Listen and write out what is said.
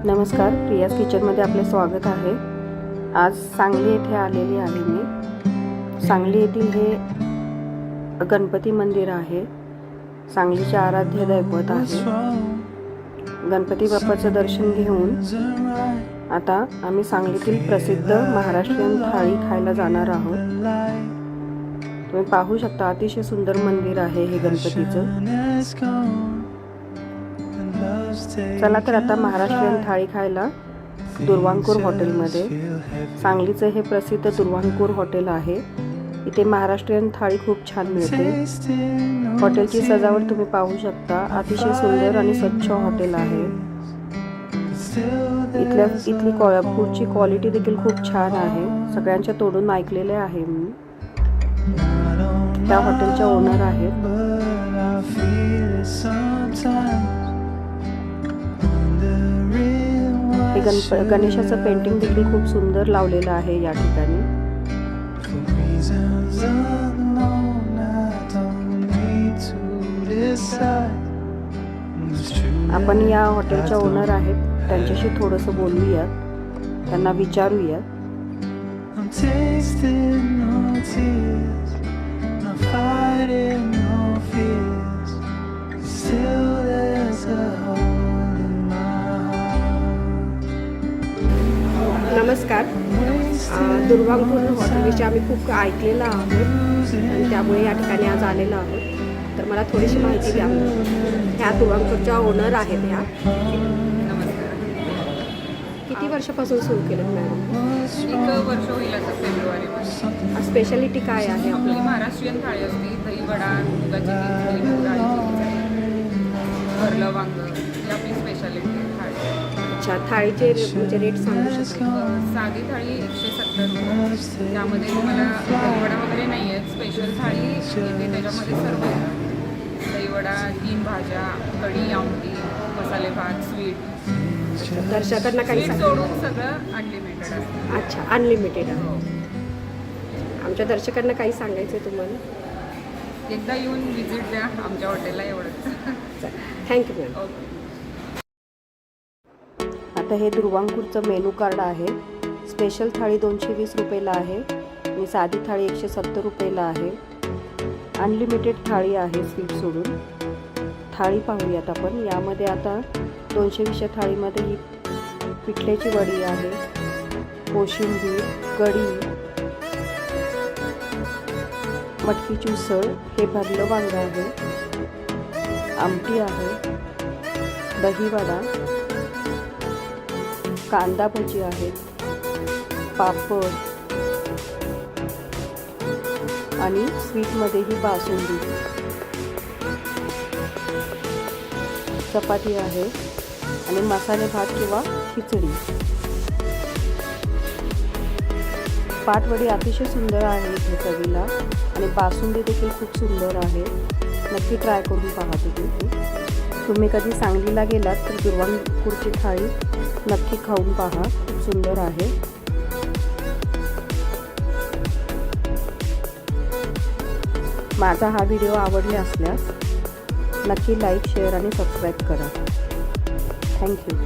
नमस्कार, प्रियाज किचनमध्ये आपले स्वागत आहे। आज सांगली येथे आलेली आहे मी। सांगली येथील हे गणपती मंदिर आहे। सांगलीचे आराध्य दैवत आहे। गणपती बाप्पाचं दर्शन घेऊन आता आम्ही सांगलीतील प्रसिद्ध महाराष्ट्रीयन थाळी खायला जाणार आहोत। तुम्ही पाहू शकता, अतिशय सुंदर मंदिर आहे हे गणपतीचं। चला तर आता महाराष्ट्रीयन थाळी खायला दुर्वांकूर हॉटेलमध्ये। सांगलीचं हे प्रसिद्ध दुर्वांकूर हॉटेल आहे। इथे महाराष्ट्रीयन थाळी खूप छान मिळते। हॉटेलची सजावट तुम्ही पाहू शकता, अतिशय सुंदर आणि स्वच्छ हॉटेल आहे। इथली पुढची क्वालिटी देखील खूप छान आहे। सगळ्यांच्या तोडून ऐकलेले आहे मी। त्या हॉटेलच्या ओनर आहेत। गणेशाचं पेंटिंग देखील खूप सुंदर लावलेलं आहे या ठिकाणी। आपण या हॉटेलच्या ओनर आहेत, त्यांच्याशी थोडंसं बोलूया, त्यांना विचारूया। नमस्कार, दुर्वांकूर हॉटेलविषयी आम्ही खूप ऐकलेलं आहोत आणि त्यामुळे या ठिकाणी आज आलेलो आहोत। तर मला थोडीशी माहिती द्या। ह्या दुर्वांकूरच्या ओनर आहेत ह्या। किती वर्षापासून सुरू केलं मॅडम? 1 वर्ष होईल आता फेब्रुवारीमध्ये। स्पेशालिटी काय आहे आपली महाराष्ट्रीयन थाळी असते, दही वडा, मुगाची खिचडी, डाळीची भरलं वांग, ही आपली स्पेशालिटी थाळी। अच्छा, थाळीचे म्हणजे रेट सांगू शकता? साधी थाळी 170 रुपये। त्यामध्ये तुम्हाला दहीवडा वगैरे नाही आहे, स्पेशल थाळी येते, त्याच्यामध्ये सर्व येतं। दहीवडा, 3 भाज्या, कढी, आमटी, मसाले भात, स्वीट। दर्शकांना काही सोडून सगळं अनलिमिटेड असतं। अच्छा, अनलिमिटेड आहे। आमच्या दर्शकांना काही सांगायचं आहे तुम्हाला? एकदा येऊन व्हिजिट द्या आमच्या हॉटेलला, एवढंच। Thank you ma'am. ओके। आता हे दुर्वांकूरचं मेनू कार्ड आहे। स्पेशल थाळी 220 रुपयाला आहे आणि साधी थाळी 170 रुपयाला आहे। अनलिमिटेड थाळी आहे स्वीट सोडून। थाळी पाहूयात आपण। यामध्ये आता 220 थाळीमध्ये ही पिठल्याची वडी आहे, कोशिंबीर, कढी, मटकीची उसळ, हे भरलं वांग आहे, आमटी आहे, दहीवडा, कांदा भजी आहेत, पापड आणि स्वीटमध्ये ही बासुंदी, चपाती आहे आणि मसाले भात किंवा खिचडी। पाटवडी अतिशय सुंदर आहे इथे चवीला आणि बासुंदी देखील खूप सुंदर आहे। नक्की ट्राय करून पहा। तुम्ही कधी सांगलीला गेलात तर दुर्वांकूरची थाळी नक्की खाऊन पहा, खूप सुंदर आहे। माझा हा व्हिडिओ आवडले असल्यास नक्की लाईक, शेअर आणि सबस्क्राईब करा। थँक्यू।